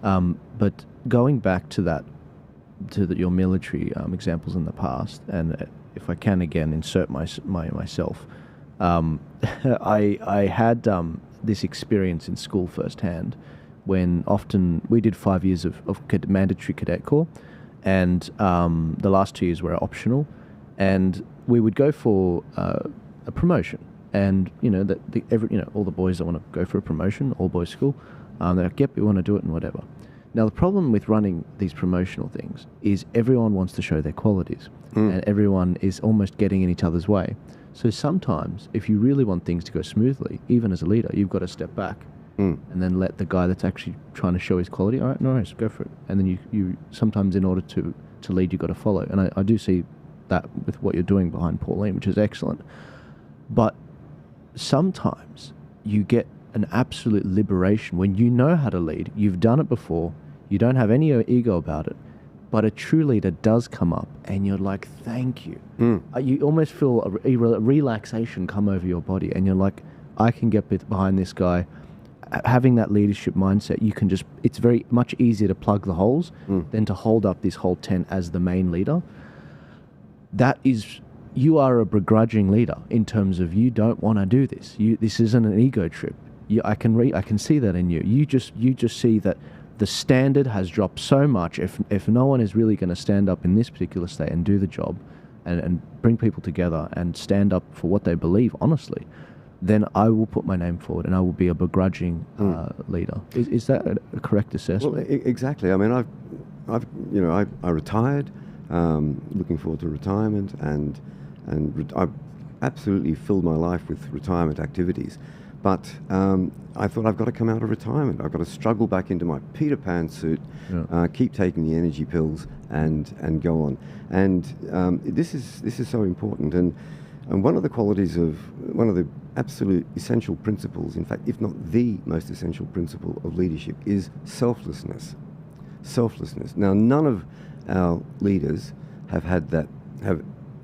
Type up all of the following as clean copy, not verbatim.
But going back to that, your military examples in the past, and if I can again insert myself, I had this experience in school firsthand when often we did 5 years of mandatory cadet corps, and the last 2 years were optional, and we would go for a promotion, and all the boys that want to go for a promotion, all boys school, they're like, yep, we want to do it and whatever. Now, the problem with running these promotional things is everyone wants to show their qualities, and everyone is almost getting in each other's way. So sometimes, if you really want things to go smoothly, even as a leader, you've got to step back and then let the guy that's actually trying to show his quality, all right, no worries, go for it. And then you sometimes, in order to lead, you've got to follow. And I do see that with what you're doing behind Pauline, which is excellent. But sometimes you get an absolute liberation when you know how to lead. You've done it before. You don't have any ego about it. But a true leader does come up and you're like, thank you. You almost feel a relaxation come over your body, and you're like, I can get behind this guy. Having that leadership mindset, it's very much easier to plug the holes than to hold up this whole tent as the main leader. You are a begrudging leader in terms of you don't want to do this. This isn't an ego trip. I can see that in you. You just see that the standard has dropped so much. If no one is really going to stand up in this particular state and do the job and bring people together and stand up for what they believe honestly, then I will put my name forward and I will be a begrudging leader. Is that a correct assessment? Well, exactly. I mean, I retired, looking forward to retirement, and I've absolutely filled my life with retirement activities. But I thought, I've got to come out of retirement. I've got to struggle back into my Peter Pan suit, keep taking the energy pills, and go on. And this is so important. And one of the qualities of one of the absolute essential principles, in fact, if not the most essential principle of leadership, is selflessness. Selflessness. Now, none of our leaders have had that.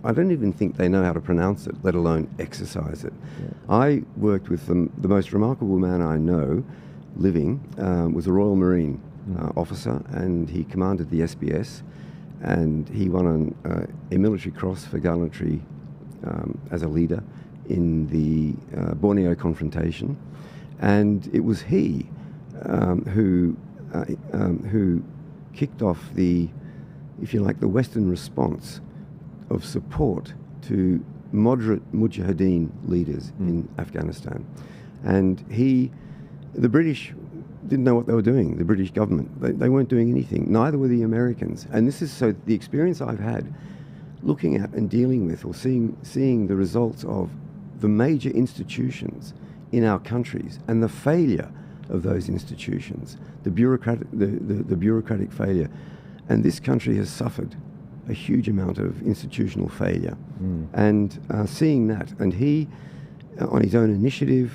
I don't even think they know how to pronounce it, let alone exercise it. Yeah. I worked with the most remarkable man I know living, was a Royal Marine officer, and he commanded the SBS, and he won a military cross for gallantry as a leader in the Borneo confrontation. And it was he who kicked off the Western response of support to moderate Mujahideen leaders in Afghanistan. And the British didn't know what they were doing, the British government. They weren't doing anything, neither were the Americans. And this is so the experience I've had looking at and dealing with, or seeing the results of the major institutions in our countries and the failure of those institutions, the bureaucratic failure. And this country has suffered a huge amount of institutional failure. And seeing that, and he, on his own initiative,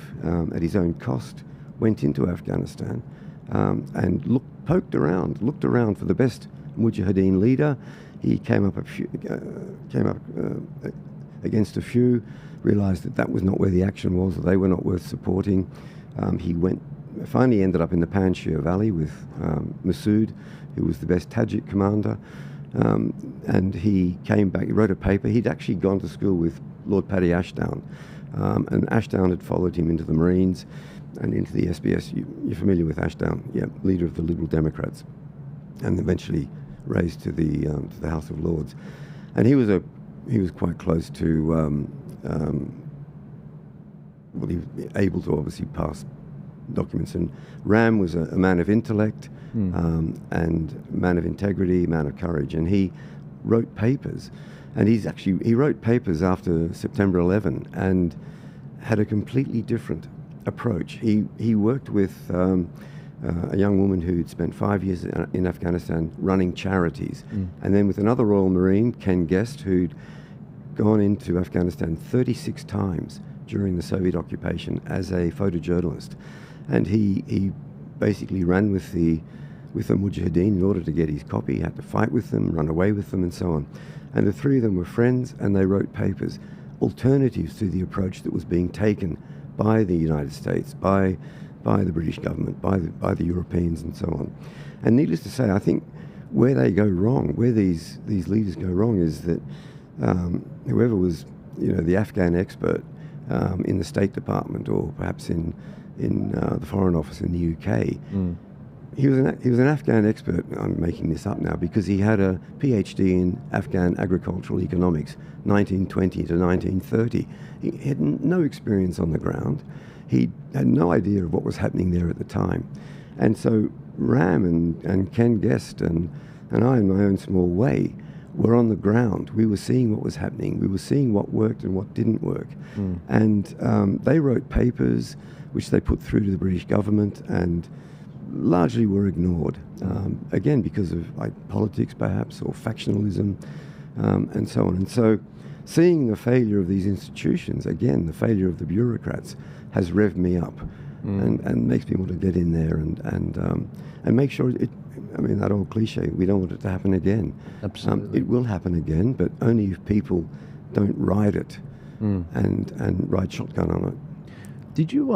at his own cost, went into Afghanistan and looked around for the best Mujahideen leader. He came up against a few, realized that was not where the action was, that they were not worth supporting. He finally ended up in the Panjshir Valley with Massoud, who was the best Tajik commander. And he came back, he wrote a paper. He'd actually gone to school with Lord Paddy Ashdown, and Ashdown had followed him into the Marines and into the SBS. You're familiar with Ashdown, yeah, leader of the Liberal Democrats, and eventually raised to the House of Lords. And he was quite close to he was able to obviously pass documents. And Ram was a man of intellect, and man of integrity, man of courage, and he wrote papers. And he wrote papers after September 11 and had a completely different approach. He worked with a young woman who'd spent 5 years in Afghanistan running charities, and then with another Royal Marine, Ken Guest, who'd gone into Afghanistan 36 times during the Soviet occupation as a photojournalist. And he basically ran with the Mujahideen in order to get his copy. He had to fight with them, run away with them, and so on. And the three of them were friends, and they wrote papers, alternatives to the approach that was being taken by the United States, by by the British government, by the Europeans and so on. And needless to say, I think where they go wrong, where these leaders go wrong, is that whoever was, the Afghan expert in the State Department, or perhaps in the Foreign Office in the UK, he was an Afghan expert. I'm making this up now because he had a PhD in Afghan agricultural economics, 1920 to 1930. He had no experience on the ground. He had no idea of what was happening there at the time. And so Ram and Ken Guest and I, in my own small way, were on the ground. We were seeing what was happening. We were seeing what worked and what didn't work. And they wrote papers which they put through to the British government and largely were ignored, again, because of politics perhaps, or factionalism, and so on. And so seeing the failure of these institutions, again, the failure of the bureaucrats, has revved me up and makes me want to get in there and make sure that old cliche, we don't want it to happen again. Absolutely. It will happen again, but only if people don't ride it and ride shotgun on it. Did you